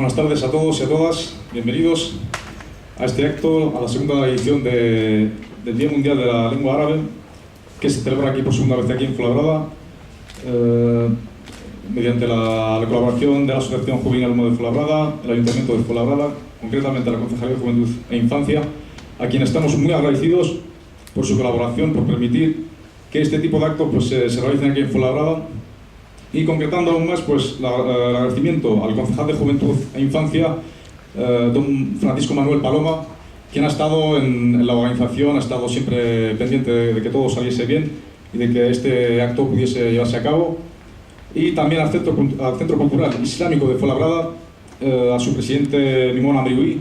Buenas tardes a todos y a todas, bienvenidos a este acto, a la segunda edición del Día Mundial de la Lengua Árabe, que se celebra aquí por segunda vez aquí en Fuenlabrada, mediante la colaboración de la Asociación Juvenil Alumno de Fuenlabrada, el Ayuntamiento de Fuenlabrada, concretamente la Concejalía de Juventud e Infancia, a quienes estamos muy agradecidos por su colaboración, por permitir que este tipo de actos pues, se realicen aquí en Fuenlabrada. Y concretando aún más, pues, el agradecimiento al concejal de Juventud e Infancia, don Francisco Manuel Paloma, quien ha estado en la organización, ha estado siempre pendiente de que todo saliese bien y de que este acto pudiese llevarse a cabo. Y también al Centro Cultural Islámico de Fuenlabrada, a su presidente Mimón Amriuí,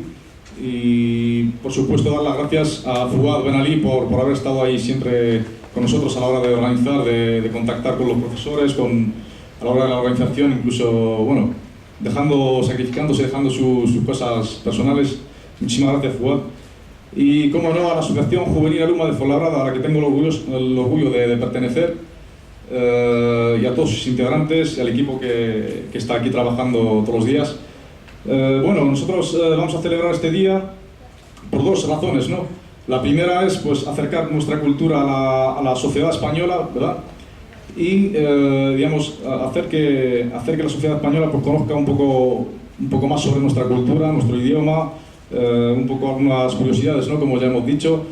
y por supuesto dar las gracias a Fuad Ben Ali por haber estado ahí siempre con nosotros a la hora de organizar, de contactar con los profesores, a la hora de la organización, incluso, bueno, sacrificándose, dejando sus cosas personales. Muchísimas gracias, Fuad. Y, como no, a la Asociación Juvenil Alumna de Fuenlabrada, a la que tengo el orgullo de pertenecer, y a todos sus integrantes y al equipo que está aquí trabajando todos los días. Bueno, nosotros vamos a celebrar este día por dos razones, ¿no? La primera es, pues, acercar nuestra cultura a la sociedad española, ¿verdad? Y, digamos, hacer que la sociedad española pues, conozca un poco más sobre nuestra cultura, nuestro idioma, un poco algunas curiosidades, ¿no? Como ya hemos dicho.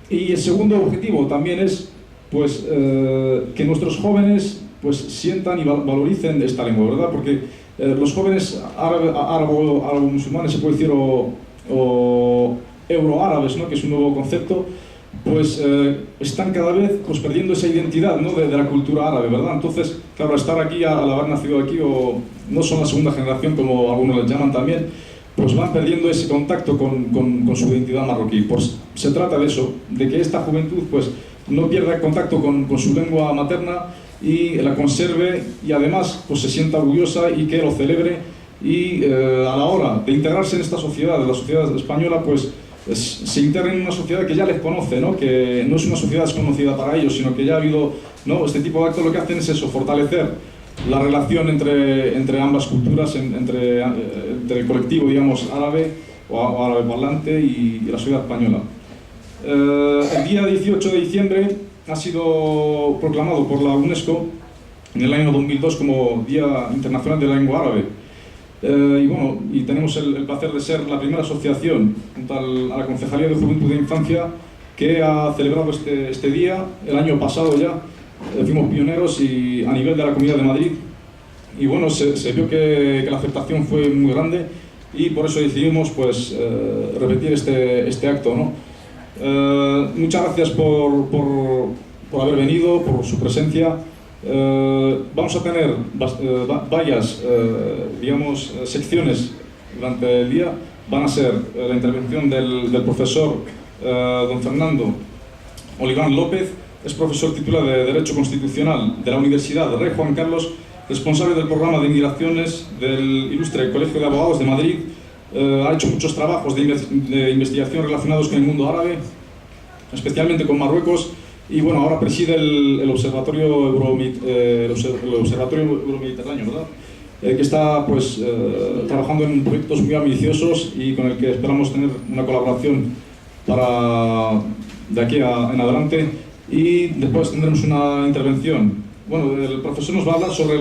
Y el segundo objetivo también es, pues, que nuestros jóvenes pues, sientan y valoricen esta lengua, ¿verdad? Porque los jóvenes árabo-musulmanes, se puede decir, o euroárabes, ¿no? Que es un nuevo concepto, pues están cada vez pues, perdiendo esa identidad, ¿no? de la cultura árabe, ¿verdad? Entonces, claro, estar aquí, al haber nacido aquí, o no son la segunda generación, como algunos les llaman también, pues van perdiendo ese contacto con su identidad marroquí. Pues se trata de eso, de que esta juventud pues, no pierda el contacto con su lengua materna y la conserve, y además pues, se sienta orgullosa y que lo celebre, y a la hora de integrarse en esta sociedad, la sociedad española, pues se integren en una sociedad que ya les conoce, ¿no? Que no es una sociedad desconocida para ellos, sino que ya ha habido, ¿no? Este tipo de actos lo que hacen es eso, fortalecer la relación entre ambas culturas, entre el colectivo, digamos, árabe o árabe parlante y la sociedad española. El día 18 de diciembre ha sido proclamado por la UNESCO en el año 2002 como Día Internacional de la Lengua Árabe. Y bueno, y tenemos el placer de ser la primera asociación, junto a la Concejalía de Juventud e Infancia, que ha celebrado este día. El año pasado ya fuimos pioneros y a nivel de la Comunidad de Madrid, y bueno, se vio que la aceptación fue muy grande, y por eso decidimos pues, repetir este acto, ¿no? Muchas gracias por haber venido, por su presencia. Vamos a tener varias digamos, secciones durante el día. Van a ser la intervención del profesor don Fernando Oliván López, es profesor titular de Derecho Constitucional de la Universidad Rey Juan Carlos, responsable del programa de inmigraciones del Ilustre Colegio de Abogados de Madrid. Ha hecho muchos trabajos de investigación relacionados con el mundo árabe, especialmente con Marruecos. Y bueno, ahora preside el Observatorio Euromediterráneo, ¿verdad? Que está pues, trabajando en proyectos muy ambiciosos y con el que esperamos tener una colaboración de aquí en adelante. Y después tendremos una intervención. Bueno, el profesor nos va a hablar sobre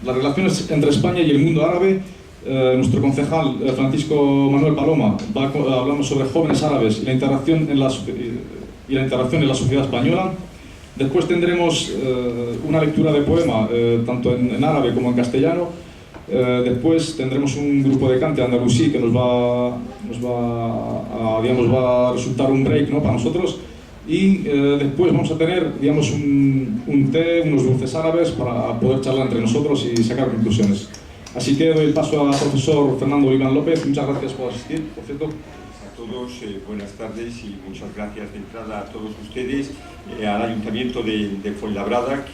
las relaciones entre España y el mundo árabe. Nuestro concejal Francisco Manuel Paloma va a hablarnos sobre jóvenes árabes y la integración en la sociedad española. Después tendremos una lectura de poema, tanto en árabe como en castellano. Después tendremos un grupo de cante andalusí que nos va a resultar un break, ¿no? Para nosotros. Y después vamos a tener, digamos, un té, unos dulces árabes para poder charlar entre nosotros y sacar conclusiones. Así que doy el paso al profesor Fernando Oliván López. Muchas gracias por asistir, por cierto. A todos, buenas tardes y muchas gracias de entrada a todos ustedes, al Ayuntamiento de Fuenlabrada,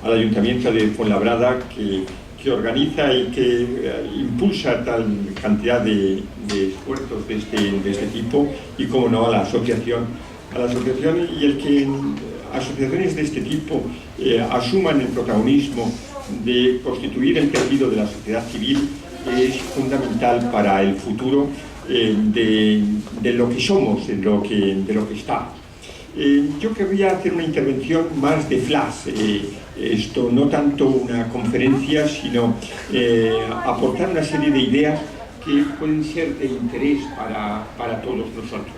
al Ayuntamiento de Fuenlabrada que organiza y que impulsa tal cantidad de esfuerzos de este tipo, y como no a la asociación y el que asociaciones de este tipo asuman el protagonismo de constituir el tejido de la sociedad civil es fundamental para el futuro de lo que somos, de lo que estamos. Yo querría hacer una intervención más de flash, esto no tanto una conferencia, sino aportar una serie de ideas que pueden ser de interés para todos nosotros.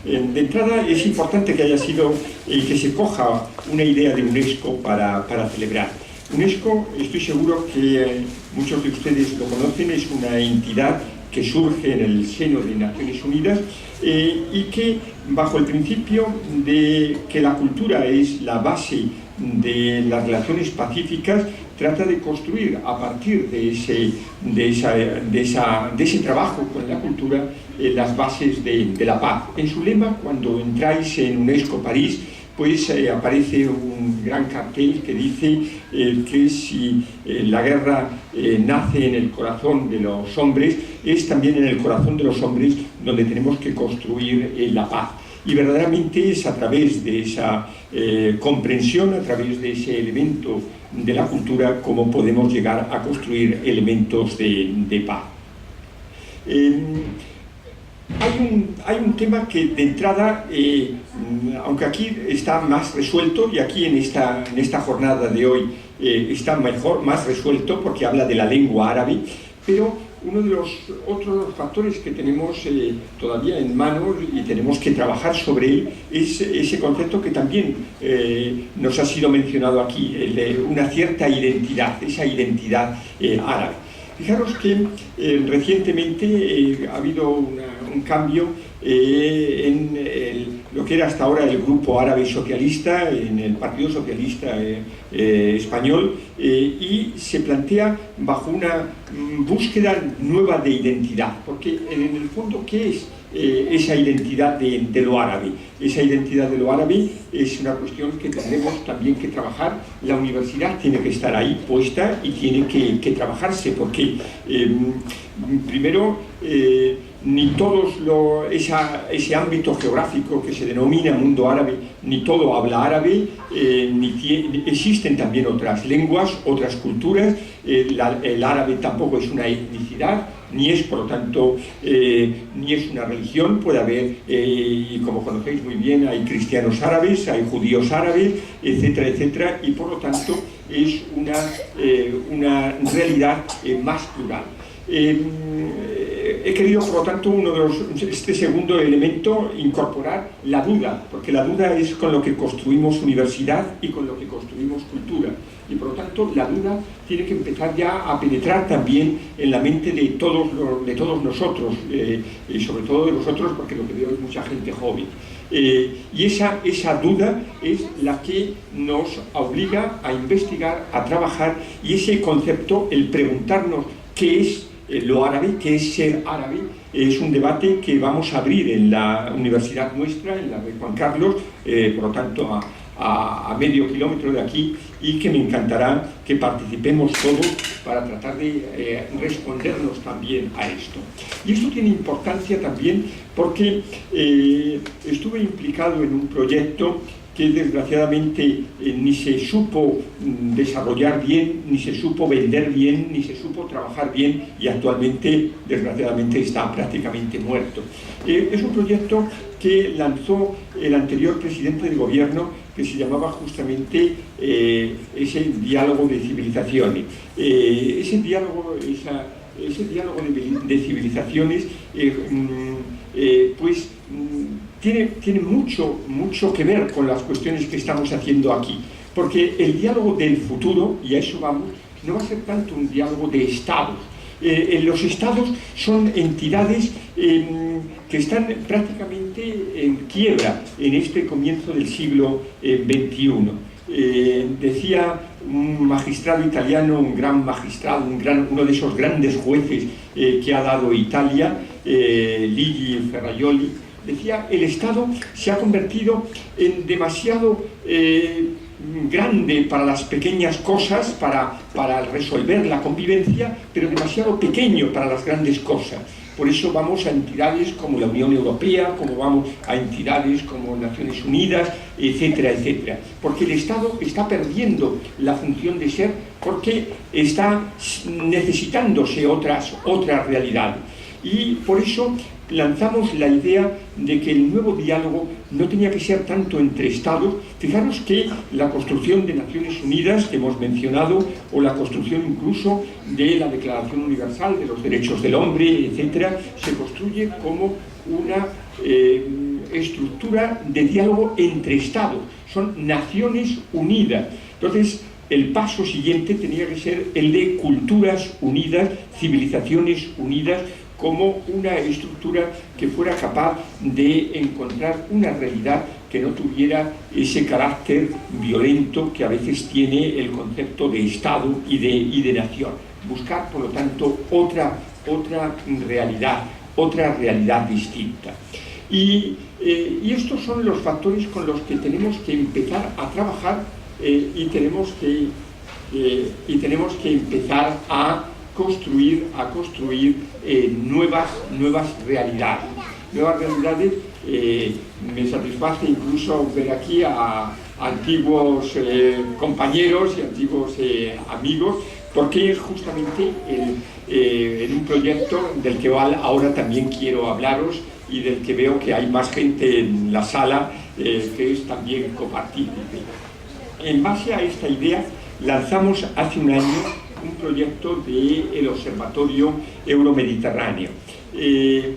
De entrada es importante que haya sido y que se coja una idea de UNESCO para celebrar. UNESCO, estoy seguro que muchos de ustedes lo conocen, es una entidad que surge en el seno de Naciones Unidas y que bajo el principio de que la cultura es la base de las relaciones pacíficas, trata de construir a partir de ese trabajo con la cultura las bases de la paz. En su lema, cuando entráis en UNESCO París, pues aparece un gran cartel que dice que si la guerra nace en el corazón de los hombres, es también en el corazón de los hombres donde tenemos que construir la paz. Y verdaderamente es a través de esa comprensión, a través de ese elemento de la cultura, como podemos llegar a construir elementos de paz. Hay un tema que de entrada, aunque aquí está más resuelto y aquí en esta jornada de hoy está más resuelto porque habla de la lengua árabe, pero uno de los otros factores que tenemos todavía en manos y tenemos que trabajar sobre él es ese concepto que también nos ha sido mencionado aquí, el de una cierta identidad, esa identidad árabe. Fijaros que recientemente ha habido un cambio en lo que era hasta ahora el Grupo Árabe Socialista, en el Partido Socialista Español, y se plantea bajo una búsqueda nueva de identidad, porque en el fondo, ¿qué es esa identidad de lo árabe? Esa identidad de lo árabe es una cuestión que tendremos también que trabajar. La universidad tiene que estar ahí puesta y tiene que trabajarse, porque primero ni todos ese ámbito geográfico que se denomina mundo árabe, ni todo habla árabe, existen también otras lenguas, otras culturas. El árabe tampoco es una etnicidad, ni es, por lo tanto, ni es una religión. Puede haber, y como conocéis muy bien, hay cristianos árabes, hay judíos árabes, etcétera, etcétera, y por lo tanto es una realidad más plural. He querido, por lo tanto, este segundo elemento, incorporar la duda, porque la duda es con lo que construimos universidad y con lo que construimos cultura. Y por lo tanto, la duda tiene que empezar ya a penetrar también en la mente de todos nosotros, y sobre todo de vosotros, porque lo que veo es mucha gente joven. Y esa duda es la que nos obliga a investigar, a trabajar, y ese concepto, el preguntarnos qué es lo árabe, qué es ser árabe, es un debate que vamos a abrir en la universidad nuestra, en la de Juan Carlos, por lo tanto a medio kilómetro de aquí, y que me encantará que participemos todos para tratar de respondernos también a esto. Y esto tiene importancia también porque estuve implicado en un proyecto que desgraciadamente ni se supo desarrollar bien, ni se supo vender bien, ni se supo trabajar bien, y actualmente, desgraciadamente, está prácticamente muerto. Es un proyecto que lanzó el anterior presidente del gobierno, que se llamaba justamente ese diálogo de civilizaciones. Ese diálogo de civilizaciones, pues tiene mucho que ver con las cuestiones que estamos haciendo aquí, porque el diálogo del futuro, y a eso vamos, no va a ser tanto un diálogo de estados. Los estados son entidades que están prácticamente en quiebra en este comienzo del siglo XXI. Decía un magistrado italiano, un gran magistrado, uno de esos grandes jueces que ha dado Italia, Luigi Ferrajoli, decía: el Estado se ha convertido en demasiado grande para las pequeñas cosas, para resolver la convivencia, pero demasiado pequeño para las grandes cosas. Por eso vamos a entidades como la Unión Europea, como vamos a entidades como Naciones Unidas, etcétera, etcétera. Porque el Estado está perdiendo la función de ser, porque está necesitándose otras realidades. Y por eso lanzamos la idea de que el nuevo diálogo no tenía que ser tanto entre Estados. Fijaros que la construcción de Naciones Unidas, que hemos mencionado, o la construcción incluso de la Declaración Universal de los Derechos del Hombre, etcétera, se construye como una estructura de diálogo entre Estados. Son Naciones Unidas. Entonces, el paso siguiente tenía que ser el de culturas unidas, civilizaciones unidas, como una estructura que fuera capaz de encontrar una realidad que no tuviera ese carácter violento que a veces tiene el concepto de Estado y de nación. Buscar, por lo tanto, otra realidad distinta. Y estos son los factores con los que tenemos que empezar a trabajar y tenemos que empezar a construir nuevas realidades. Nuevas realidades. Me satisface incluso ver aquí a antiguos compañeros y antiguos amigos, porque es justamente en un proyecto del que ahora también quiero hablaros y del que veo que hay más gente en la sala que es también copartícipe. En base a esta idea lanzamos hace un año un proyecto del Observatorio Euromediterráneo. El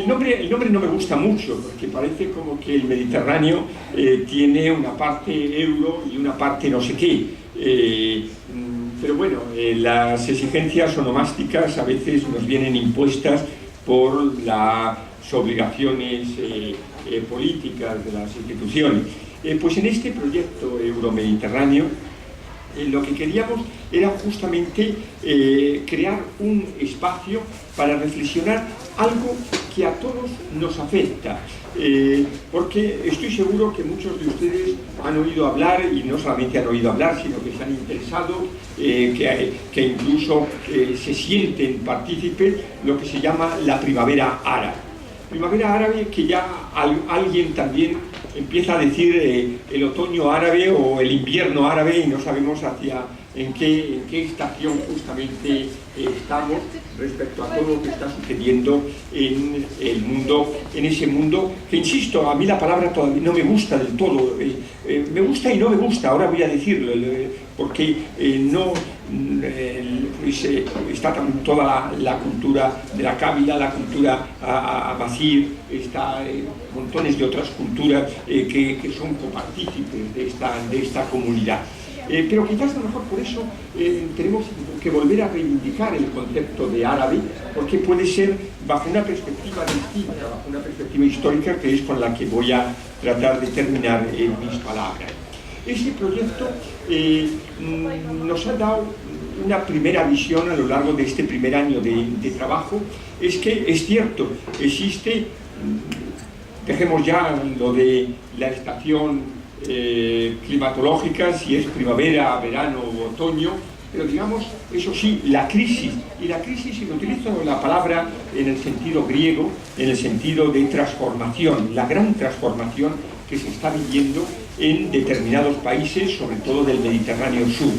nombre no me gusta mucho, porque parece como que el Mediterráneo tiene una parte euro y una parte no sé qué. Pero bueno, las exigencias onomásticas a veces nos vienen impuestas por las obligaciones políticas de las instituciones. Pues en este proyecto Euromediterráneo lo que queríamos era justamente crear un espacio para reflexionar algo que a todos nos afecta, porque estoy seguro que muchos de ustedes han oído hablar, y no solamente han oído hablar, sino que se han interesado, que incluso se sienten partícipes, lo que se llama la primavera árabe. Primavera árabe, que ya alguien también empieza a decir el otoño árabe o el invierno árabe, y no sabemos en qué estación justamente estamos respecto a todo lo que está sucediendo en el mundo, en ese mundo que, insisto, a mí la palabra todavía no me gusta del todo. Me gusta y no me gusta, ahora voy a decirlo, porque está también toda la cultura de la cábila, la cultura amazigh, está montones de otras culturas que son copartícipes de esta comunidad. Pero quizás a lo mejor por eso tenemos que volver a reivindicar el concepto de árabe, porque puede ser bajo una perspectiva distinta, bajo una perspectiva histórica, que es con la que voy a tratar de terminar mis palabras. Este proyecto nos ha dado una primera visión a lo largo de este primer año de trabajo. Es que es cierto, existe, dejemos ya lo de la estación climatológica, si es primavera, verano o otoño, pero digamos, eso sí, la crisis, y la crisis, si utilizo la palabra en el sentido griego, en el sentido de transformación, la gran transformación que se está viviendo en determinados países, sobre todo del Mediterráneo sur.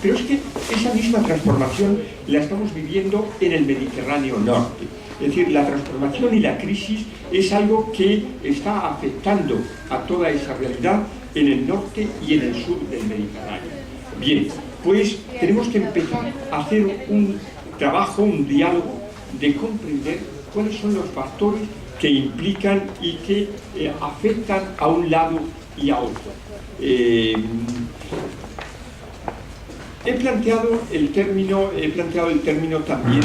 Pero es que esa misma transformación la estamos viviendo en el Mediterráneo norte. Es decir, la transformación y la crisis es algo que está afectando a toda esa realidad en el norte y en el sur del Mediterráneo. Bien, pues tenemos que empezar a hacer un trabajo, un diálogo de comprender cuáles son los factores que implican y que afectan a un lado y a otro. He planteado el término también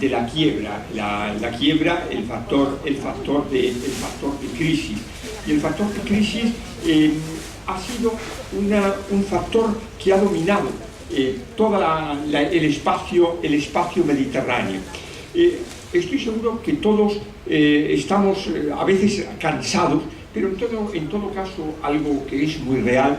de la quiebra, la quiebra, el factor de crisis. Y el factor de crisis ha sido un factor que ha dominado todo el espacio mediterráneo. Estoy seguro que todos estamos a veces cansados, pero en todo caso algo que es muy real,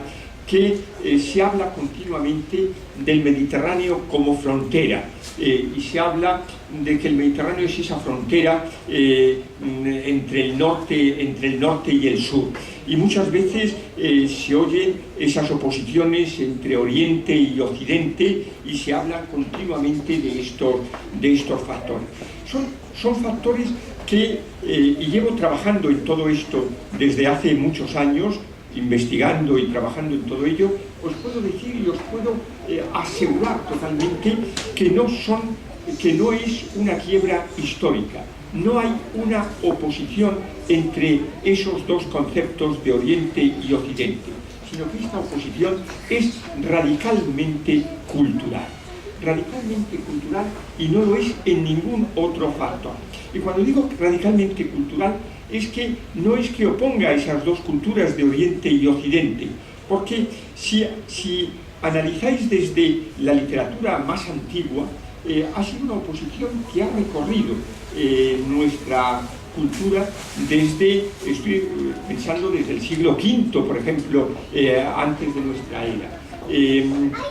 que se habla continuamente del Mediterráneo como frontera, y se habla de que el Mediterráneo es esa frontera entre el norte y el sur. Y muchas veces se oyen esas oposiciones entre Oriente y Occidente y se habla continuamente de estos factores. Son factores que, y llevo trabajando en todo esto desde hace muchos años, investigando y trabajando en todo ello, os puedo decir y os puedo asegurar totalmente que no es una quiebra histórica. No hay una oposición entre esos dos conceptos de Oriente y Occidente, sino que esta oposición es radicalmente cultural. Radicalmente cultural, y no lo es en ningún otro factor. Y cuando digo radicalmente cultural, es que no es que oponga esas dos culturas de Oriente y Occidente, porque si analizáis desde la literatura más antigua, ha sido una oposición que ha recorrido nuestra cultura estoy pensando desde el siglo V, por ejemplo, antes de nuestra era.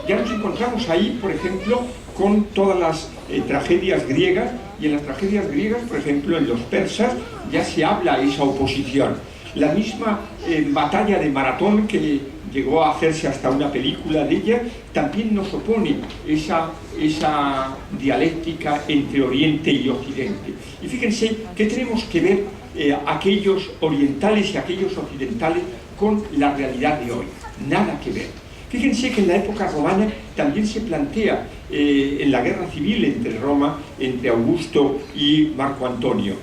Ya nos encontramos ahí, por ejemplo, con todas las tragedias griegas, y en las tragedias griegas, por ejemplo, en los persas, ya se habla esa oposición. La misma batalla de Maratón, que llegó a hacerse hasta una película de ella, también nos opone esa dialéctica entre Oriente y Occidente. Y fíjense que tenemos que ver aquellos orientales y aquellos occidentales con la realidad de hoy. Nada que ver. Fíjense que en la época romana también se plantea en la guerra civil entre Roma, entre Augusto y Marco Antonio,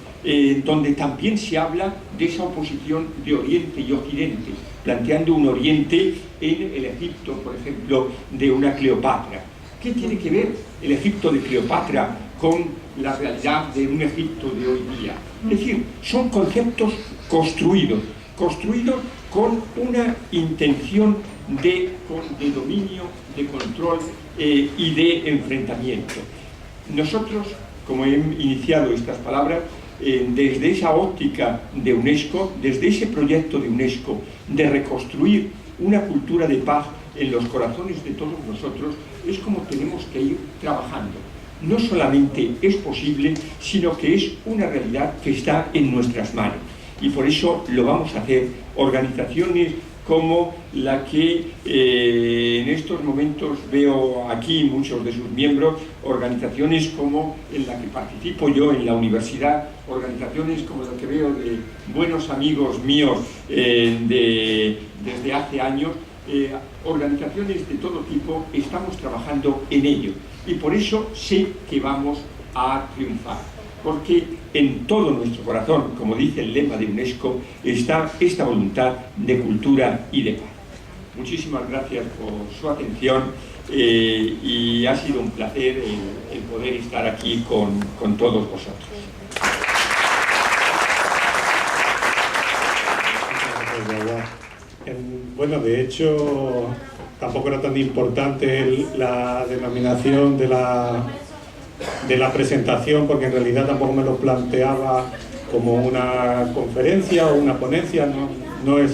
donde también se habla de esa oposición de Oriente y Occidente, planteando un Oriente en el Egipto, por ejemplo, de una Cleopatra. ¿Qué tiene que ver el Egipto de Cleopatra con la realidad de un Egipto de hoy día? Es decir, son conceptos construidos con una intención de dominio, de control y de enfrentamiento. Nosotros, como he iniciado estas palabras, desde esa óptica de UNESCO, desde ese proyecto de UNESCO de reconstruir una cultura de paz en los corazones de todos nosotros, es como tenemos que ir trabajando. No solamente es posible, sino que es una realidad que está en nuestras manos. Y por eso lo vamos a hacer organizaciones como la que en estos momentos veo aquí muchos de sus miembros, organizaciones como en la que participo yo en la universidad, organizaciones como la que veo de buenos amigos míos desde hace años, organizaciones de todo tipo, estamos trabajando en ello. Y por eso sé que vamos a triunfar, porque en todo nuestro corazón, como dice el lema de UNESCO, está esta voluntad de cultura y de paz. Muchísimas gracias por su atención y ha sido un placer el poder estar aquí con todos vosotros. Bueno, de hecho, tampoco era tan importante la denominación de la presentación, porque en realidad tampoco me lo planteaba como una conferencia o una ponencia, no es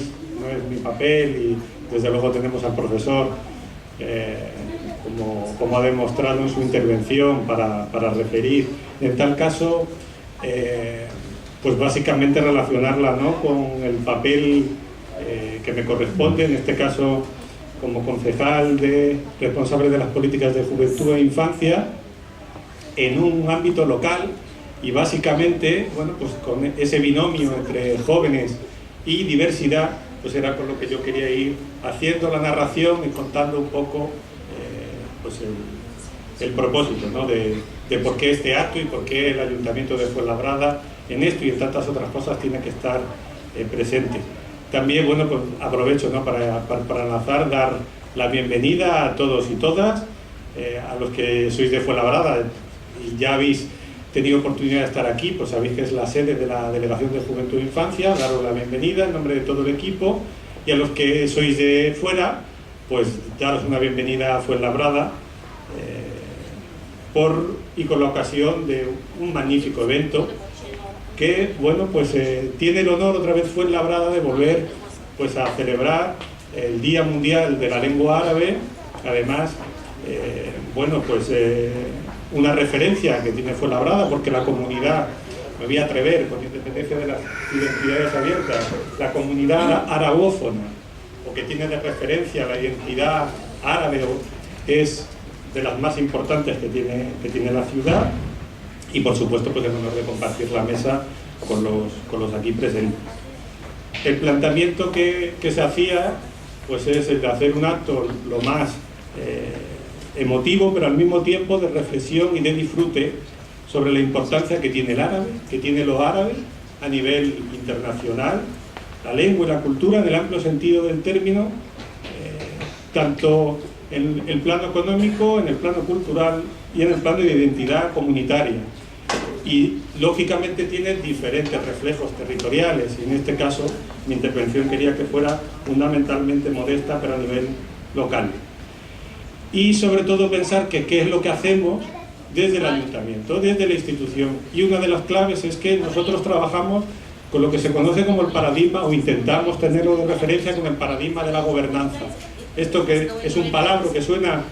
mi papel, y desde luego tenemos al profesor, como ha demostrado en su intervención, para referir. En tal caso, pues básicamente relacionarla, ¿no?, con el papel que me corresponde, en este caso como concejal responsable de las políticas de juventud e infancia, en un ámbito local, y básicamente, bueno, pues con ese binomio entre jóvenes y diversidad, pues era con lo que yo quería ir haciendo la narración y contando un poco pues el propósito, ¿no?, de por qué este acto y por qué el Ayuntamiento de Fuenlabrada en esto y en tantas otras cosas tiene que estar presente. También, bueno, pues aprovecho, ¿no?, para lanzar, dar la bienvenida a todos y todas, a los que sois de Fuenlabrada y ya habéis tenido oportunidad de estar aquí, pues sabéis que es la sede de la Delegación de Juventud e Infancia. Daros la bienvenida en nombre de todo el equipo, y a los que sois de fuera, pues daros una bienvenida a Fuenlabrada y con la ocasión de un magnífico evento que, bueno, pues tiene el honor otra vez Fuenlabrada de volver pues a celebrar el Día Mundial de la Lengua Árabe, además, bueno, pues una referencia que tiene Fuenlabrada, porque la comunidad, me voy a atrever, con independencia de las identidades abiertas, la comunidad arabófona, o que tiene de referencia la identidad árabe, es de las más importantes que tiene la ciudad, y por supuesto pues el honor de compartir la mesa con los aquí presentes. El planteamiento que se hacía pues es el de hacer un acto lo más emotivo, pero al mismo tiempo de reflexión y de disfrute sobre la importancia que tiene el árabe, que tiene los árabes a nivel internacional, la lengua y la cultura en el amplio sentido del término, tanto en el plano económico, en el plano cultural y en el plano de identidad comunitaria. Y lógicamente tiene diferentes reflejos territoriales, y en este caso mi intervención quería que fuera fundamentalmente modesta, pero a nivel local. Y sobre todo pensar que qué es lo que hacemos desde el ayuntamiento, desde la institución. Y una de las claves es que nosotros trabajamos con lo que se conoce como el paradigma, o intentamos tenerlo de referencia con el paradigma de la gobernanza. Esto que es un palabra que suena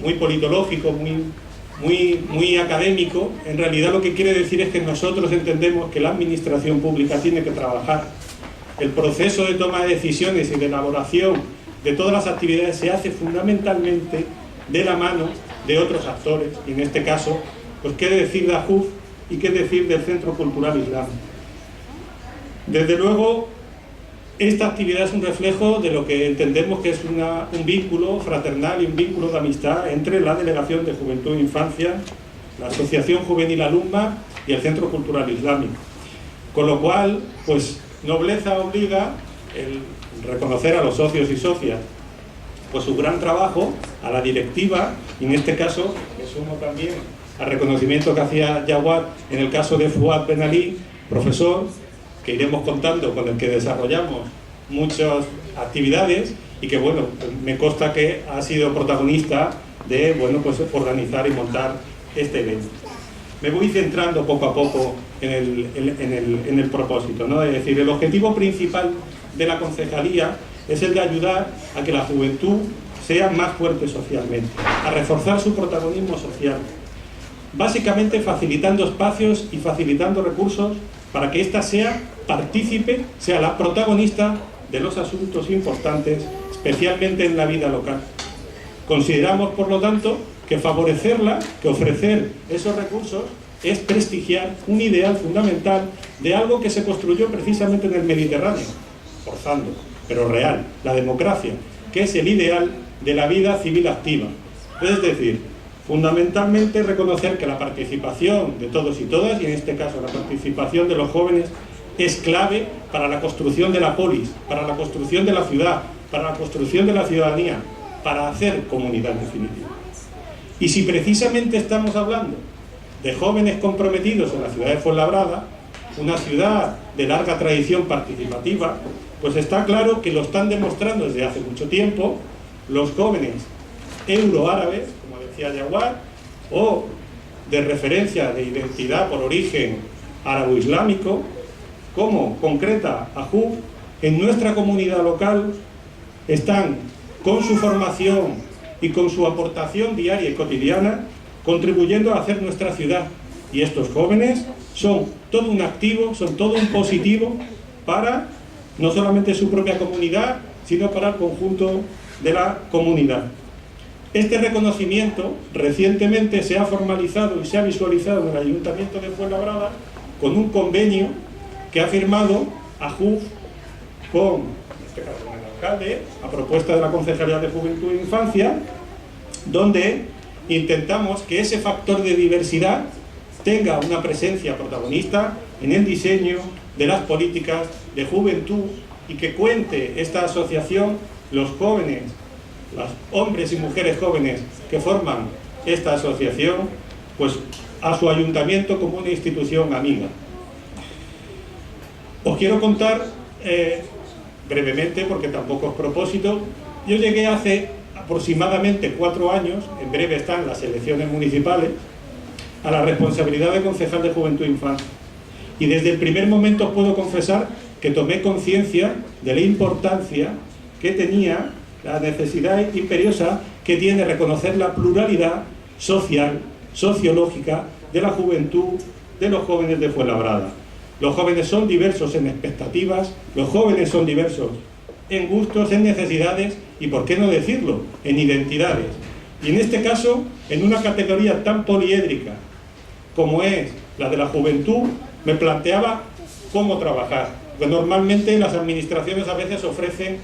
muy politológico, muy académico, en realidad lo que quiere decir es que nosotros entendemos que la administración pública tiene que trabajar. El proceso de toma de decisiones y de elaboración de todas las actividades se hace fundamentalmente de la mano de otros actores, y en este caso, pues qué decir de AJUF y qué decir del Centro Cultural Islámico. Desde luego, esta actividad es un reflejo de lo que entendemos que es un vínculo fraternal y un vínculo de amistad entre la Delegación de Juventud e Infancia, la Asociación Juvenil Alumma y el Centro Cultural Islámico. Con lo cual, pues, nobleza obliga el reconocer a los socios y socias pues su gran trabajo, a la directiva, y en este caso me sumo también al reconocimiento que hacía Jawad en el caso de Fuad Ben Ali, profesor, que iremos contando, con el que desarrollamos muchas actividades, y que bueno, me consta que ha sido protagonista de bueno, pues organizar y montar este evento. Me voy centrando poco a poco en el propósito, ¿no? Es decir, el objetivo principal de la concejalía es el de ayudar a que la juventud sea más fuerte socialmente, a reforzar su protagonismo social, básicamente facilitando espacios y facilitando recursos para que ésta sea partícipe, sea la protagonista de los asuntos importantes, especialmente en la vida local. Consideramos, por lo tanto, que favorecerla, que ofrecer esos recursos, es prestigiar un ideal fundamental de algo que se construyó precisamente en el Mediterráneo, forzando, pero real, la democracia, que es el ideal de la vida civil activa. Es decir, fundamentalmente reconocer que la participación de todos y todas, y en este caso la participación de los jóvenes, es clave para la construcción de la polis, para la construcción de la ciudad, para la construcción de la ciudadanía, para hacer comunidad en definitiva. Y si precisamente estamos hablando de jóvenes comprometidos en la ciudad de Fuenlabrada, una ciudad de larga tradición participativa, pues está claro que lo están demostrando desde hace mucho tiempo los jóvenes euroárabes, como decía Jawad, o de referencia de identidad por origen árabo-islámico, como concreta AJUF, en nuestra comunidad local están con su formación y con su aportación diaria y cotidiana contribuyendo a hacer nuestra ciudad. Y estos jóvenes son todo un activo, son todo un positivo para no solamente su propia comunidad, sino para el conjunto de la comunidad. Este reconocimiento recientemente se ha formalizado y se ha visualizado en el Ayuntamiento de Fuenlabrada con un convenio que ha firmado AJUF con, en este caso, con el alcalde, a propuesta de la Concejalía de Juventud e Infancia, donde intentamos que ese factor de diversidad tenga una presencia protagonista en el diseño de las políticas de juventud, y que cuente esta asociación, los jóvenes, los hombres y mujeres jóvenes que forman esta asociación, pues a su ayuntamiento como una institución amiga. Os quiero contar brevemente, porque tampoco es propósito. Yo llegué hace aproximadamente 4 años, en breve están las elecciones municipales, a la responsabilidad de concejal de Juventud e Infancia. Y desde el primer momento puedo confesar que tomé conciencia de la importancia que tenía, la necesidad imperiosa que tiene reconocer la pluralidad social, sociológica de la juventud, de los jóvenes de Fuenlabrada. Los jóvenes son diversos en expectativas, los jóvenes son diversos en gustos, en necesidades y, por qué no decirlo, en identidades. Y en este caso, en una categoría tan poliédrica como es la de la juventud, me planteaba cómo trabajar. Pues normalmente las administraciones a veces ofrecen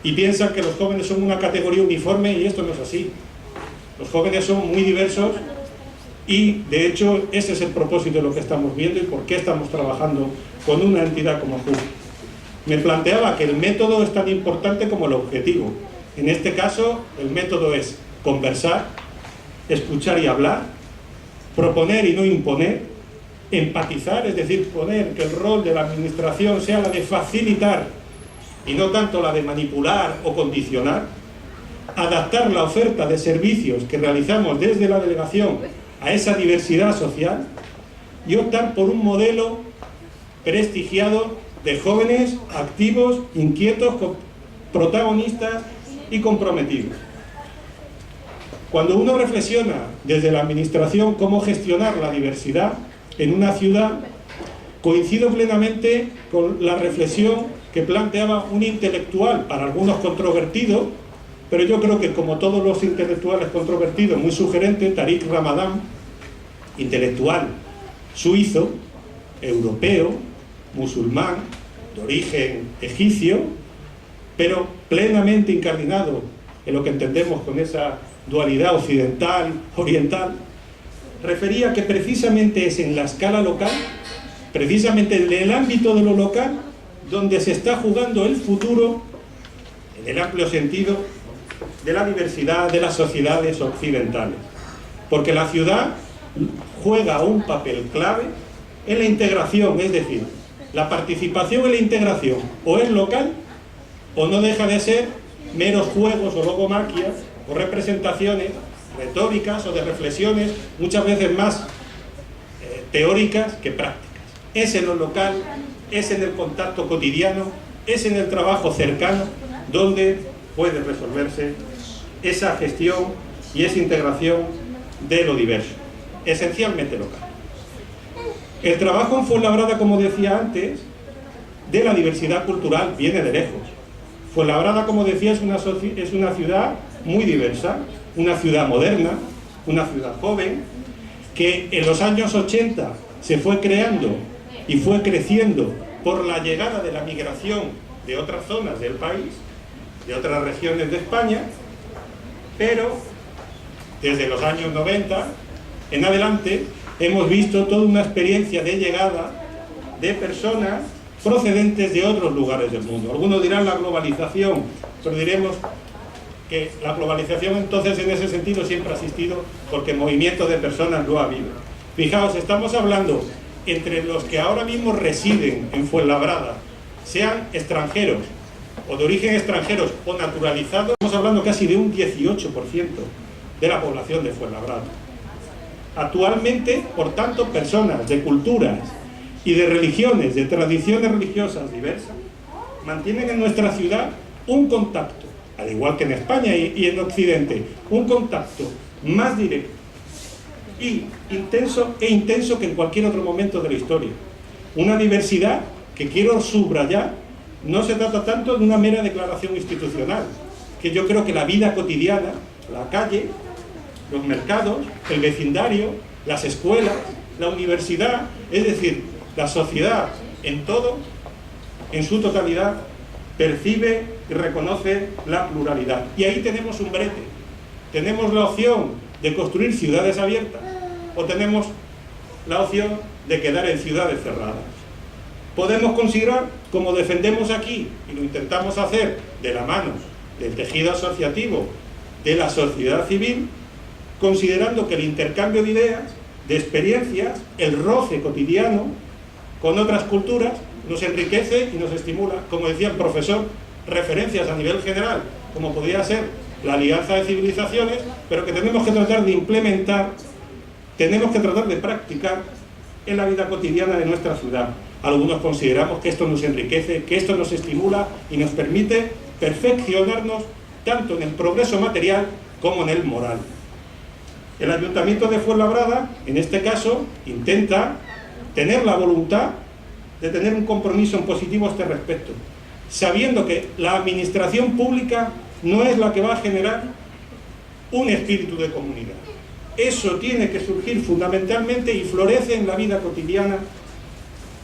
y piensan que los jóvenes son una categoría uniforme, y esto no es así. Los jóvenes son muy diversos y, de hecho, ese es el propósito de lo que estamos viendo y por qué estamos trabajando con una entidad como JUV. Me planteaba que el método es tan importante como el objetivo. En este caso, el método es conversar, escuchar y hablar, proponer y no imponer, empatizar, es decir, poner que el rol de la administración sea la de facilitar y no tanto la de manipular o condicionar, adaptar la oferta de servicios que realizamos desde la delegación a esa diversidad social y optar por un modelo prestigiado de jóvenes activos, inquietos, protagonistas y comprometidos. Cuando uno reflexiona desde la administración cómo gestionar la diversidad en una ciudad, coincido plenamente con la reflexión que planteaba un intelectual, para algunos controvertido, pero yo creo que, como todos los intelectuales controvertidos, muy sugerente, Tariq Ramadan, intelectual suizo, europeo, musulmán, de origen egipcio, pero plenamente incardinado en lo que entendemos con esa dualidad occidental-oriental, refería que precisamente es en la escala local, precisamente en el ámbito de lo local, donde se está jugando el futuro, en el amplio sentido, de la diversidad de las sociedades occidentales. Porque la ciudad juega un papel clave en la integración, es decir, la participación en la integración o es local o no deja de ser meros juegos o logomaquias o representaciones retóricas o de reflexiones muchas veces más teóricas que prácticas. Es en lo local, es en el contacto cotidiano, es en el trabajo cercano donde puede resolverse esa gestión y esa integración de lo diverso, esencialmente local. El trabajo en Fuenlabrada, como decía antes, de la diversidad cultural viene de lejos. Fuenlabrada, como decía, es una ciudad muy diversa, una ciudad moderna, una ciudad joven, que en los años 80 se fue creando y fue creciendo por la llegada de la migración de otras zonas del país, de otras regiones de España, pero desde los años 90 en adelante hemos visto toda una experiencia de llegada de personas procedentes de otros lugares del mundo. Algunos dirán la globalización, pero diremos que la globalización entonces en ese sentido siempre ha existido, porque movimiento de personas lo ha habido. Fijaos, estamos hablando entre los que ahora mismo residen en Fuenlabrada, sean extranjeros o de origen extranjeros o naturalizados, estamos hablando casi de un 18% de la población de Fuenlabrada. Actualmente, por tanto, personas de culturas y de religiones, de tradiciones religiosas diversas, mantienen en nuestra ciudad un contacto, al igual que en España y en Occidente, un contacto más directo y intenso que en cualquier otro momento de la historia. Una diversidad que quiero subrayar, no se trata tanto de una mera declaración institucional, que yo creo que la vida cotidiana, la calle, los mercados, el vecindario, las escuelas, la universidad, es decir, la sociedad en todo, en su totalidad, percibe y reconoce la pluralidad. Y ahí tenemos un brete. Tenemos la opción de construir ciudades abiertas o tenemos la opción de quedar en ciudades cerradas. Podemos considerar, como defendemos aquí y lo intentamos hacer de la mano del tejido asociativo, de la sociedad civil, considerando que el intercambio de ideas, de experiencias, el roce cotidiano con otras culturas nos enriquece y nos estimula, como decía el profesor, referencias a nivel general, como podría ser la Alianza de Civilizaciones, pero que tenemos que tratar de implementar, tenemos que tratar de practicar en la vida cotidiana de nuestra ciudad. Algunos consideramos que esto nos enriquece, que esto nos estimula y nos permite perfeccionarnos tanto en el progreso material como en el moral. El Ayuntamiento de Fuenlabrada, en este caso, intenta tener la voluntad de tener un compromiso en positivo a este respecto, sabiendo que la administración pública no es la que va a generar un espíritu de comunidad. Eso tiene que surgir fundamentalmente y florece en la vida cotidiana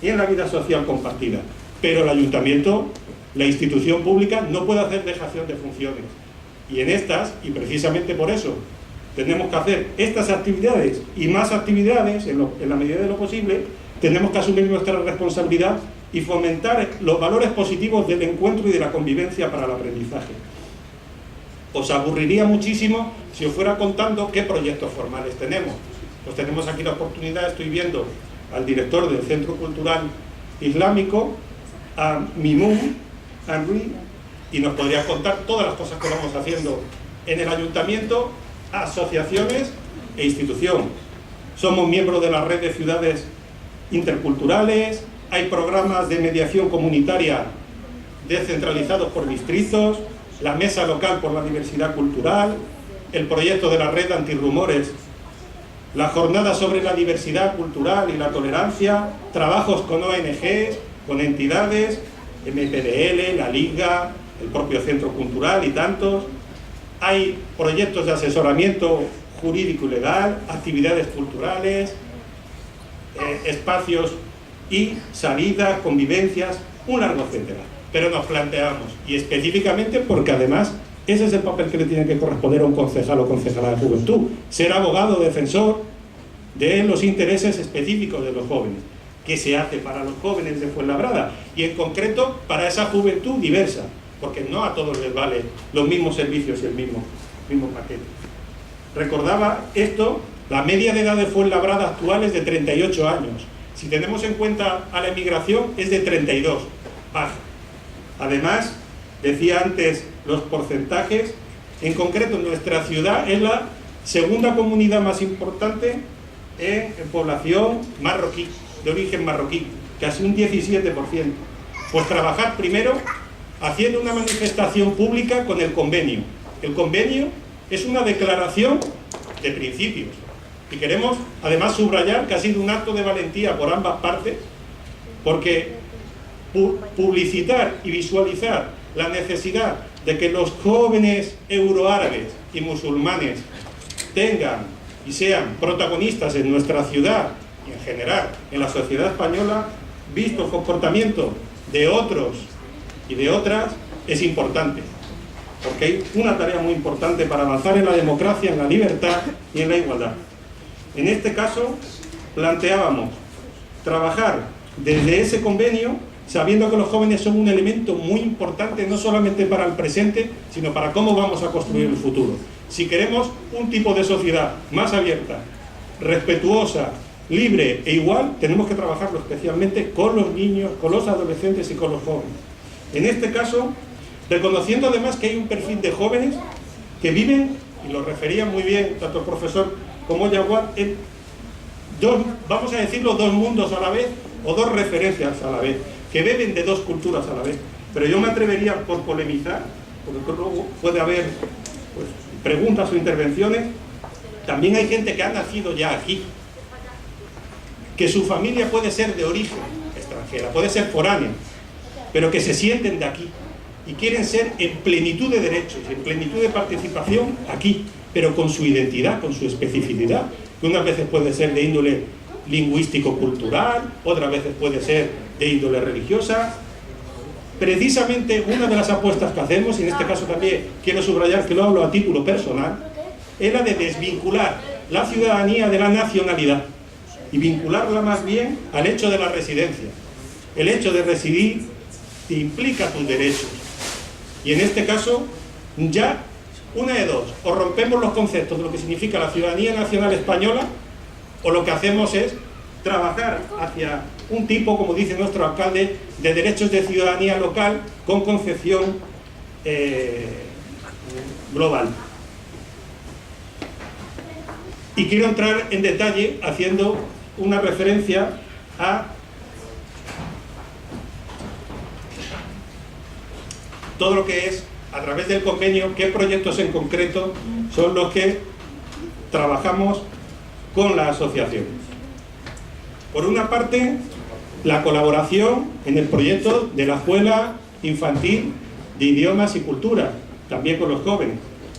y en la vida social compartida. Pero el ayuntamiento, la institución pública, no puede hacer dejación de funciones. Y en estas, y precisamente por eso, tenemos que hacer estas actividades y más actividades, en la medida de lo posible, tenemos que asumir nuestra responsabilidad y fomentar los valores positivos del encuentro y de la convivencia para el aprendizaje. Os aburriría muchísimo si os fuera contando qué proyectos formales tenemos. Pues tenemos aquí la oportunidad, estoy viendo al director del Centro Cultural Islámico, a Mimoun Henry, y nos podría contar todas las cosas que vamos haciendo en el ayuntamiento, asociaciones e institución. Somos miembros de la red de ciudades interculturales, hay programas de mediación comunitaria descentralizados por distritos, la mesa local por la diversidad cultural, el proyecto de la red antirrumores, la jornada sobre la diversidad cultural y la tolerancia, trabajos con ONGs, con entidades, MPDL, la Liga, el propio Centro Cultural y tantos. Hay proyectos de asesoramiento jurídico y legal, actividades culturales, espacios y salidas, convivencias, un largo etcétera. Pero nos planteamos, y específicamente porque además ese es el papel que le tiene que corresponder a un concejal o concejala de juventud, ser abogado, defensor de los intereses específicos de los jóvenes. ¿Qué se hace para los jóvenes de Fuenlabrada? Y en concreto para esa juventud diversa, porque no a todos les vale los mismos servicios y el mismo paquete. Recordaba esto, la media de edad de Fuenlabrada actual es de 38 años. Si tenemos en cuenta a la emigración, es de 32, baja. Además, decía antes los porcentajes, en concreto nuestra ciudad es la segunda comunidad más importante en población marroquí, de origen marroquí, casi un 17%. Pues trabajar primero haciendo una manifestación pública con el convenio. El convenio es una declaración de principios y queremos además subrayar que ha sido un acto de valentía por ambas partes, porque publicitar y visualizar la necesidad de que los jóvenes euroárabes y musulmanes tengan y sean protagonistas en nuestra ciudad y en general en la sociedad española, visto el comportamiento de otros y de otras, es importante, porque hay una tarea muy importante para avanzar en la democracia, en la libertad y en la igualdad. En este caso, planteábamos trabajar desde ese convenio, sabiendo que los jóvenes son un elemento muy importante, no solamente para el presente, sino para cómo vamos a construir el futuro. Si queremos un tipo de sociedad más abierta, respetuosa, libre e igual, tenemos que trabajarlo especialmente con los niños, con los adolescentes y con los jóvenes. En este caso, reconociendo además que hay un perfil de jóvenes que viven, y lo refería muy bien tanto el profesor como Jawad, en dos, vamos a decirlo, dos mundos a la vez, o dos referencias a la vez, que beben de dos culturas a la vez. Pero yo me atrevería, por polemizar, porque luego puede haber pues, preguntas o intervenciones, también hay gente que ha nacido ya aquí, que su familia puede ser de origen extranjera, puede ser foránea, pero que se sienten de aquí y quieren ser en plenitud de derechos, en plenitud de participación aquí, pero con su identidad, con su especificidad, que unas veces puede ser de índole lingüístico-cultural, otras veces puede ser de índole religiosa. Precisamente una de las apuestas que hacemos, y en este caso también quiero subrayar que lo hablo a título personal, es la de desvincular la ciudadanía de la nacionalidad y vincularla más bien al hecho de la residencia. El hecho de residir te implica tus derechos. Y en este caso, ya una de dos, o rompemos los conceptos de lo que significa la ciudadanía nacional española, o lo que hacemos es trabajar hacia un tipo, como dice nuestro alcalde, de derechos de ciudadanía local con concepción global. Y quiero entrar en detalle haciendo una referencia a todo lo que es a través del convenio, qué proyectos en concreto son los que trabajamos con la asociación. Por una parte, la colaboración en el proyecto de la Escuela Infantil de Idiomas y Cultura, también con los jóvenes,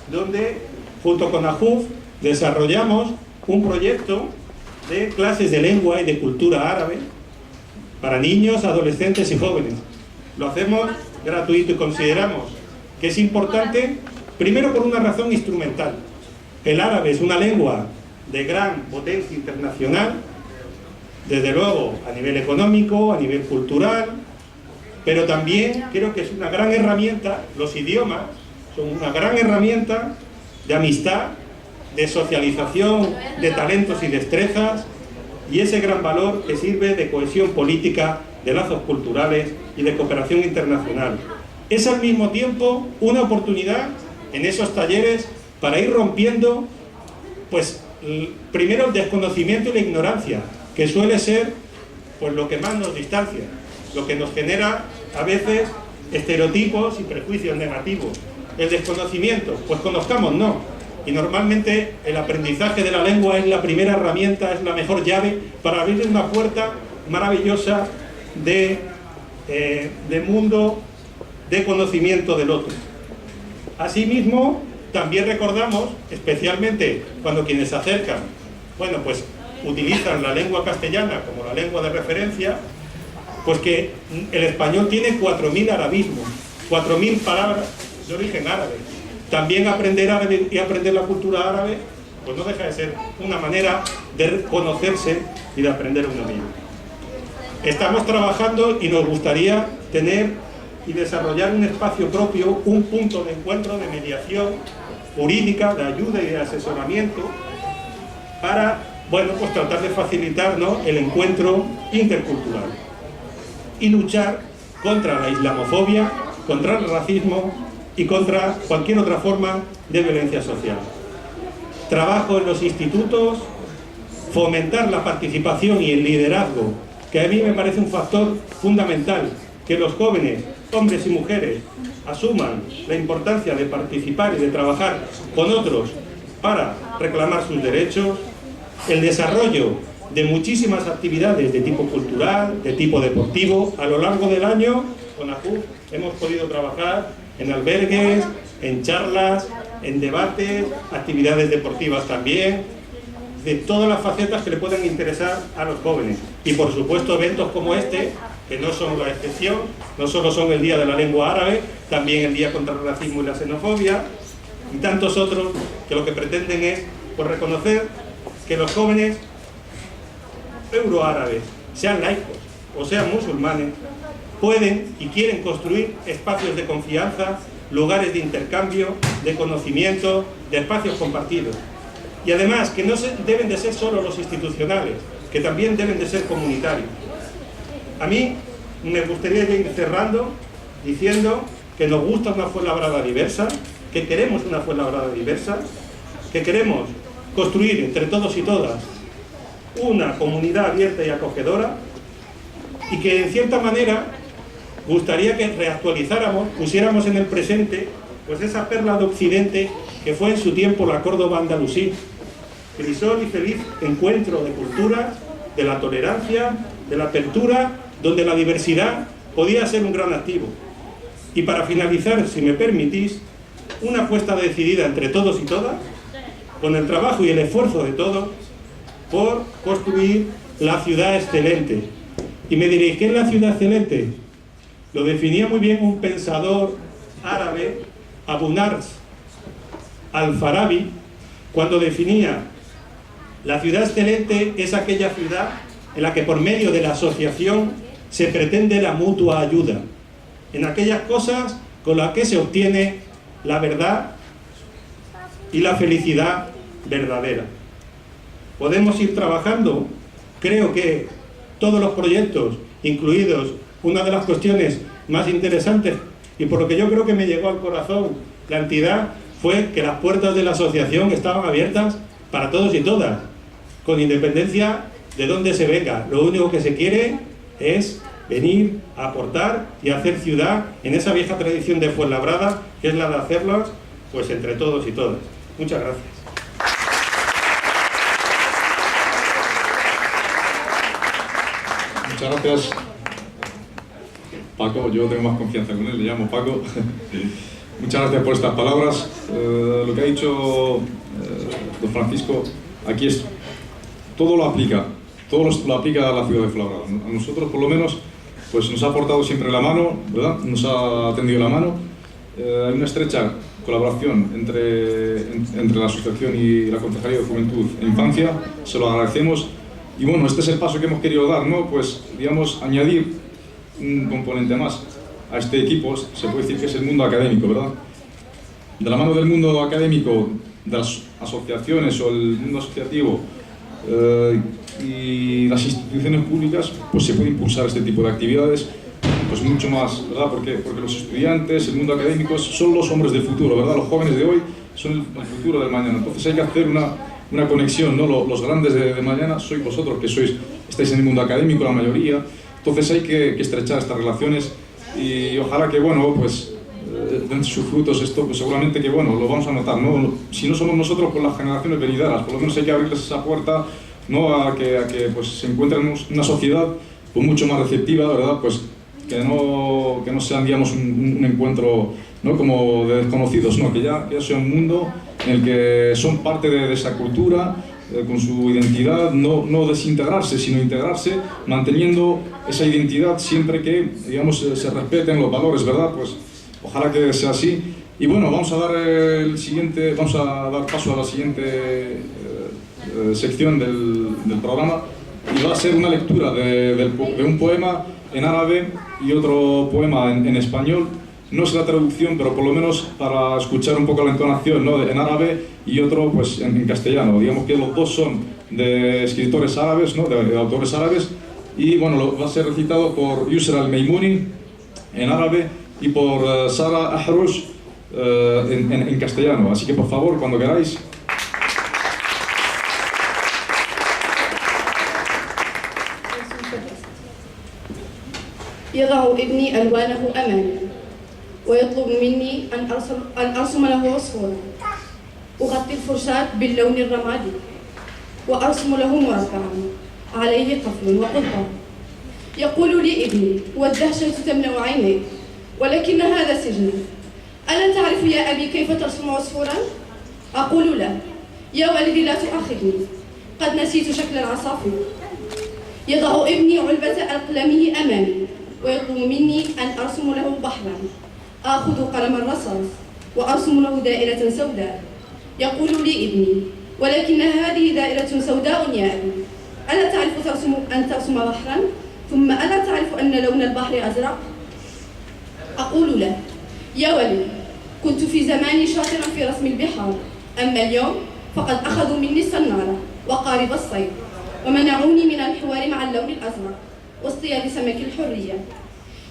donde junto con AJUF desarrollamos un proyecto de clases de lengua y de cultura árabe para niños, adolescentes y jóvenes. Lo hacemos gratuito y consideramos que es importante, primero por una razón instrumental. El árabe es una lengua de gran potencia internacional, desde luego a nivel económico, a nivel cultural, pero también creo que es una gran herramienta, los idiomas son una gran herramienta de amistad, de socialización, de talentos y destrezas, y ese gran valor que sirve de cohesión política, de lazos culturales y de cooperación internacional. Es al mismo tiempo una oportunidad en esos talleres para ir rompiendo, pues, primero el desconocimiento y la ignorancia, que suele ser pues lo que más nos distancia, lo que nos genera a veces estereotipos y prejuicios negativos. El desconocimiento, pues conozcamos, no. Y normalmente el aprendizaje de la lengua es la primera herramienta, es la mejor llave para abrir una puerta maravillosa de mundo, de conocimiento del otro. Asimismo, también recordamos, especialmente cuando quienes se acercan, bueno, pues utilizan la lengua castellana como la lengua de referencia, pues que el español tiene 4.000 arabismos, 4.000 palabras de origen árabe. También aprender árabe y aprender la cultura árabe, pues no deja de ser una manera de conocerse y de aprender uno mismo. Estamos trabajando y nos gustaría tener y desarrollar un espacio propio, un punto de encuentro, de mediación jurídica, de ayuda y de asesoramiento para, bueno, pues tratar de facilitar, ¿no?, el encuentro intercultural y luchar contra la islamofobia, contra el racismo y contra cualquier otra forma de violencia social. Trabajo en los institutos, fomentar la participación y el liderazgo, que a mí me parece un factor fundamental, que los jóvenes, hombres y mujeres, asuman la importancia de participar y de trabajar con otros para reclamar sus derechos, el desarrollo de muchísimas actividades de tipo cultural, de tipo deportivo. A lo largo del año, con AJUF hemos podido trabajar en albergues, en charlas, en debates, actividades deportivas también, de todas las facetas que le puedan interesar a los jóvenes. Y por supuesto eventos como este, que no son la excepción, no solo son el Día de la Lengua Árabe, también el Día contra el Racismo y la Xenofobia, y tantos otros que lo que pretenden es, pues, reconocer que los jóvenes euroárabes, sean laicos o sean musulmanes, pueden y quieren construir espacios de confianza, lugares de intercambio, de conocimiento, de espacios compartidos. Y además que no deben de ser solo los institucionales, que también deben de ser comunitarios. A mí me gustaría ir cerrando diciendo que nos gusta una Fuenlabrada diversa, que queremos una Fuenlabrada diversa, que queremos construir entre todos y todas una comunidad abierta y acogedora, y que en cierta manera gustaría que reactualizáramos, pusiéramos en el presente, pues esa perla de Occidente que fue en su tiempo la Córdoba andalusí, crisol y feliz encuentro de culturas, de la tolerancia, de la apertura, donde la diversidad podía ser un gran activo. Y para finalizar, si me permitís, una apuesta decidida entre todos y todas, con el trabajo y el esfuerzo de todos, por construir la ciudad excelente. Y me diréis, ¿qué es la ciudad excelente? Lo definía muy bien un pensador árabe, Abu Nars al-Farabi, cuando definía: la ciudad excelente es aquella ciudad en la que por medio de la asociación se pretende la mutua ayuda, en aquellas cosas con las que se obtiene la verdad y la felicidad verdadera. Podemos ir trabajando, creo que todos los proyectos, incluidos una de las cuestiones más interesantes, y por lo que yo creo que me llegó al corazón la entidad, fue que las puertas de la asociación estaban abiertas para todos y todas, con independencia de dónde se venga. Lo único que se quiere es venir a aportar y a hacer ciudad en esa vieja tradición de Fuenlabrada, que es la de hacerlas pues entre todos y todas. Muchas gracias. Muchas gracias, Paco. Yo tengo más confianza con él, le llamo Paco. Muchas gracias por estas palabras. Lo que ha dicho don Francisco, aquí es, todo lo aplica a la ciudad de Fuenlabrada. A nosotros, por lo menos, pues nos ha aportado siempre la mano, ¿verdad? Nos ha tendido la mano. Hay una estrecha colaboración entre la asociación y la Concejalía de Juventud e Infancia, se lo agradecemos. Y bueno, este es el paso que hemos querido dar, ¿no? Pues, digamos, añadir un componente más a este equipo, se puede decir que es el mundo académico, ¿verdad? De la mano del mundo académico, de las asociaciones o el mundo asociativo y las instituciones públicas, pues se puede impulsar este tipo de actividades, pues mucho más, ¿verdad? Porque los estudiantes, el mundo académico son los hombres del futuro, ¿verdad? Los jóvenes de hoy son el futuro del mañana. Entonces hay que hacer una conexión, ¿no? Los grandes de mañana sois vosotros, que estáis en el mundo académico, la mayoría. Entonces hay que estrechar estas relaciones y ojalá que, bueno, pues den sus frutos esto, pues seguramente que, bueno, lo vamos a notar, ¿no? Si no somos nosotros, pues las generaciones venideras, por lo menos hay que abrirles esa puerta, ¿no? A que pues se encuentren una sociedad pues mucho más receptiva, ¿verdad? Pues que no sean, digamos, un encuentro, ¿no? Como de desconocidos, ¿no? Que ya sea un mundo en el que son parte de esa cultura, con su identidad, no desintegrarse, sino integrarse, manteniendo esa identidad siempre que, digamos, se respeten los valores, ¿verdad? Pues ojalá que sea así. Y bueno, vamos a dar paso a la siguiente sección del programa, y va a ser una lectura de un poema en árabe y otro poema en español. No es la traducción, pero por lo menos para escuchar un poco la entonación, ¿no? En árabe, y otro pues en castellano. Digamos que los dos son de escritores árabes, ¿no? de autores árabes, y bueno, va a ser recitado por Yusra al-Meimouni en árabe y por Sara Ahroush en castellano. Así que por favor, cuando queráis. يضع ابني ألوانه أمامي ويطلب مني أن أرسم له عصفورا. أغطي الفرشاة باللون الرمادي وأرسم له مربعا عليه قفل وقطة. يقول لي ابني والدهشة تملأ عينيك ولكن هذا سجني. ألا تعرف يا أبي كيف ترسم عصفورا؟ أقول لا. يا ولدي لا تؤاخذني، قد نسيت شكل العصافير. يضع ابني علبة أقلامه أمامي ويطلب مني أن أرسم له بحرا. آخذ قلم الرصاص وأرسم له دائرة سوداء. يقول لي ابني ولكن هذه دائرة سوداء يا أبي. ألا تعرف أن ترسم بحرا؟ ثم ألا تعرف أن لون البحر أزرق؟ أقول لا. يا ولدي كنت في زماني شاطرا في رسم البحار، أما اليوم فقد أخذوا مني السنارة وقارب الصيد ومنعوني من الحوار مع اللون الأزرق واصطياد سمك الحرية.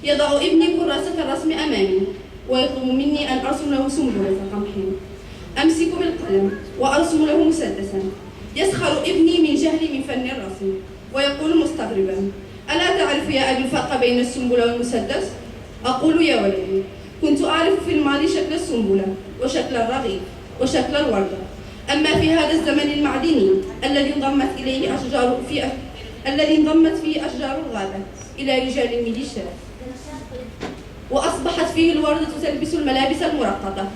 يضع ابني كراسة الرسم أمامي ويطلب مني أن أرسم له سنبلة قمح. أمسك بالقلم وأرسم له مسدسا. يسخر ابني من جهلي من فن الرسم ويقول مستغربا: ألا تعرف يا أبي الفرق بين السنبلة والمسدس؟ أقول يا ولدي كنت أعرف في الماضي شكل السنبلة وشكل الرغيف وشكل الوردة، أما في هذا الزمن المعدني الذي انضمت فيه أشجار الغابة إلى رجال الميليشيات، وأصبحت فيه الوردة تلبس الملابس المرقطة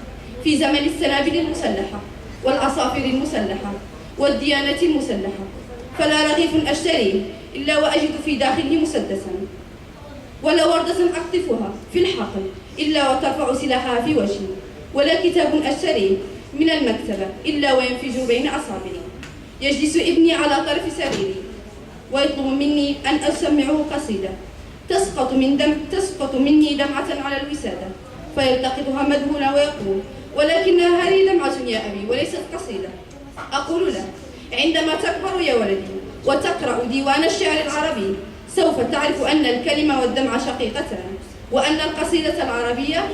في زمن السنابل المسلحة والعصافير المسلحة والديانة المسلحة، فلا رغيف أشتريه إلا وأجد في داخله مسدسا، ولا وردة أقطفها في الحقل إلا وترفع سلاحها في وجهي، ولا كتاب أشتريه من المكتبة إلا وينفجر بين أصابعي. يجلس ابني على طرف سريري ويطلب مني أن أسمعه قصيدة. تسقط مني دمعة على الوسادة فيلتقطها مذهولا ويقول: ولكنها هذه دمعة يا أبي وليست قصيدة. أقول له: عندما تكبر يا ولدي وتقرأ ديوان الشعر العربي سوف تعرف أن الكلمة والدمعة شقيقتان، وأن القصيدة العربية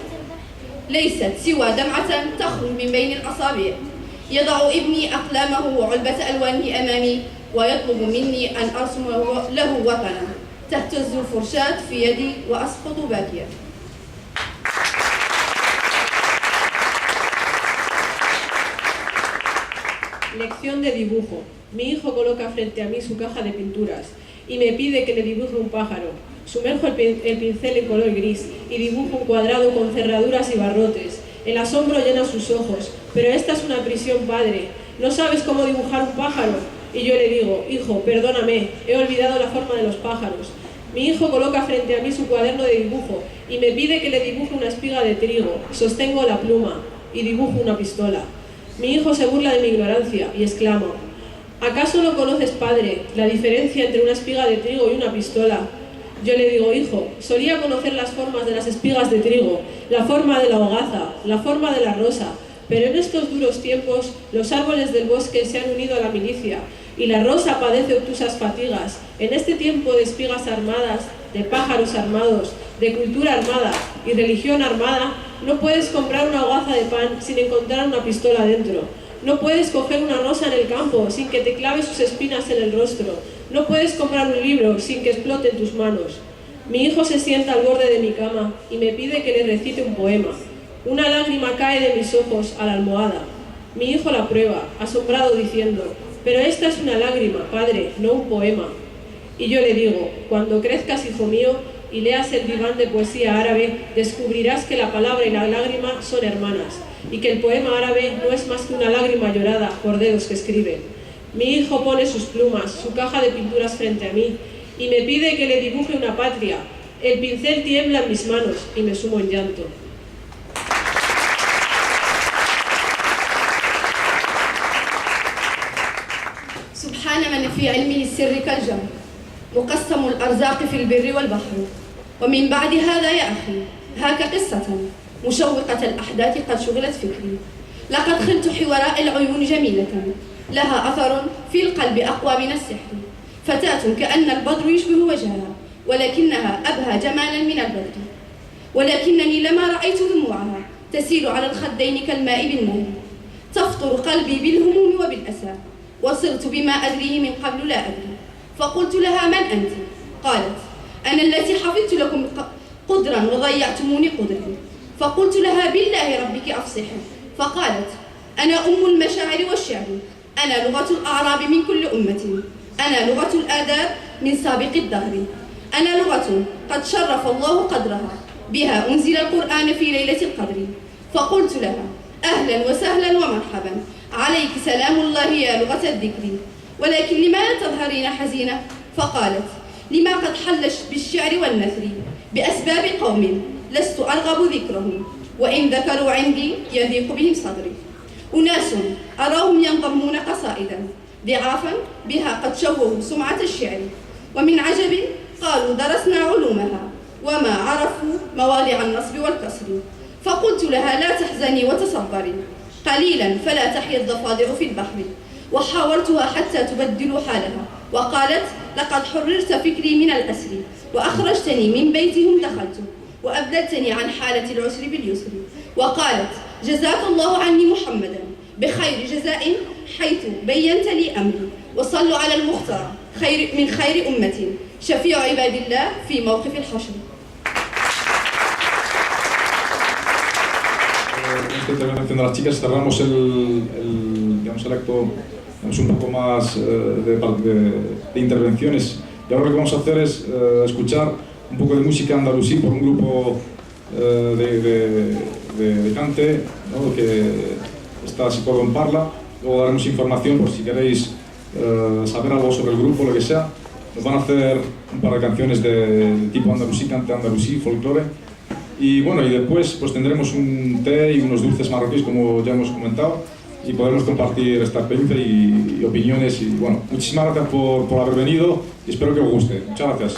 ليست سوى دمعة تخرج من بين الأصابع. يضع ابني أقلامه وعلبة ألوانه أمامي ويطلب مني أن أرسم له وطنا. تهتز الفرشاة في يدي وأسقط باكيا. Lección de dibujo. Mi hijo coloca frente a mí su caja de pinturas y me pide que le dibuje un pájaro. Sumerjo el pincel en color gris y dibujo un cuadrado con cerraduras y barrotes. El asombro llena sus ojos. Pero esta es una prisión, padre. ¿No sabes cómo dibujar un pájaro? Y yo le digo, hijo, perdóname, he olvidado la forma de los pájaros. Mi hijo coloca frente a mí su cuaderno de dibujo y me pide que le dibuje una espiga de trigo. Sostengo la pluma y dibujo una pistola. Mi hijo se burla de mi ignorancia y exclama, ¿acaso no conoces, padre, la diferencia entre una espiga de trigo y una pistola? Yo le digo, hijo, solía conocer las formas de las espigas de trigo, la forma de la hogaza, la forma de la rosa, pero en estos duros tiempos los árboles del bosque se han unido a la milicia y la rosa padece obtusas fatigas. En este tiempo de espigas armadas, de pájaros armados, de cultura armada y religión armada, no puedes comprar una hogaza de pan sin encontrar una pistola dentro. No puedes coger una rosa en el campo sin que te clave sus espinas en el rostro. No puedes comprar un libro sin que explote en tus manos. Mi hijo se sienta al borde de mi cama y me pide que le recite un poema. Una lágrima cae de mis ojos a la almohada. Mi hijo la prueba, asombrado, diciendo, pero esta es una lágrima, padre, no un poema. Y yo le digo, cuando crezcas, hijo mío, y leas el diván de poesía árabe, descubrirás que la palabra y la lágrima son hermanas, y que el poema árabe no es más que una lágrima llorada por dedos que escriben. Mi hijo pone sus plumas, su caja de pinturas frente a mí, y me pide que le dibuje una patria. El pincel tiembla en mis manos y me sumo en llanto. سبحان من في علمه السر كالجمر مقسم الأرزاق في البر والبحر. ومن بعد هذا يا أخي هاك قصة مشوقة الأحداث قد شغلت فكري. لقد خلت حوراء العيون جميلة لها أثر في القلب أقوى من السحر. فتاة كأن البدر يشبه وجهها ولكنها أبهى جمالا من البدر. ولكنني لما رأيت دموعها تسيل على الخدين كالماء بالنهر. تفطر قلبي بالهموم وبالأسى وصرت بما أدريه من قبل لا أدري. فقلت لها من أنت؟ قالت أنا التي حفظت لكم قدرا وضيعتموني قدرا. فقلت لها بالله ربك أفصحي. فقالت أنا أم المشاعر والشعر. أنا لغة الأعراب من كل أمة. أنا لغة الآداب من سابق الدهر. أنا لغة قد شرف الله قدرها بها أنزل القرآن في ليلة القدر. فقلت لها أهلا وسهلا ومرحبا عليك سلام الله يا لغة الذكر. ولكن لماذا تظهرين حزينة؟ فقالت لما قد حل بالشعر والنثر بأسباب قوم لست أرغب ذكرهم وإن ذكروا عندي يضيق بهم صدري. أناس أراهم ينضمون قصائدا ضعافا بها قد شوهوا سمعة الشعر. ومن عجب قالوا درسنا علومها وما عرفوا مواضع النصب والكسر. فقلت لها لا تحزني وتصبري قليلا فلا تحيا الضفادع في البحر. وحاورتها حتى تبدل حالها وقالت لقد حررت فكري من الأسر وأخرجتني من بيتهم دخلت وأبدلتني عن حالة العسر باليسر. وقالت جزاك الله عني محمدا بخير جزاء حيث بينت لي أمري. وصلوا على المختار من خير أمة شفيع عباد الله في موقف الحشر. Con esta intervención de las chicas cerramos el acto, un poco más de intervenciones. Y ahora lo que vamos a hacer es escuchar un poco de música andalusí por un grupo de cante, ¿no?, que está situado en Parla. Luego daremos información por si queréis saber algo sobre el grupo, lo que sea. Nos van a hacer un par de canciones de tipo andalusí, cante andalusí, folclore. Y bueno, y después pues tendremos un té y unos dulces marroquíes, como ya hemos comentado, y podremos compartir esta experiencia y opiniones. Y bueno, muchísimas gracias por haber venido y espero que os guste. Muchas gracias.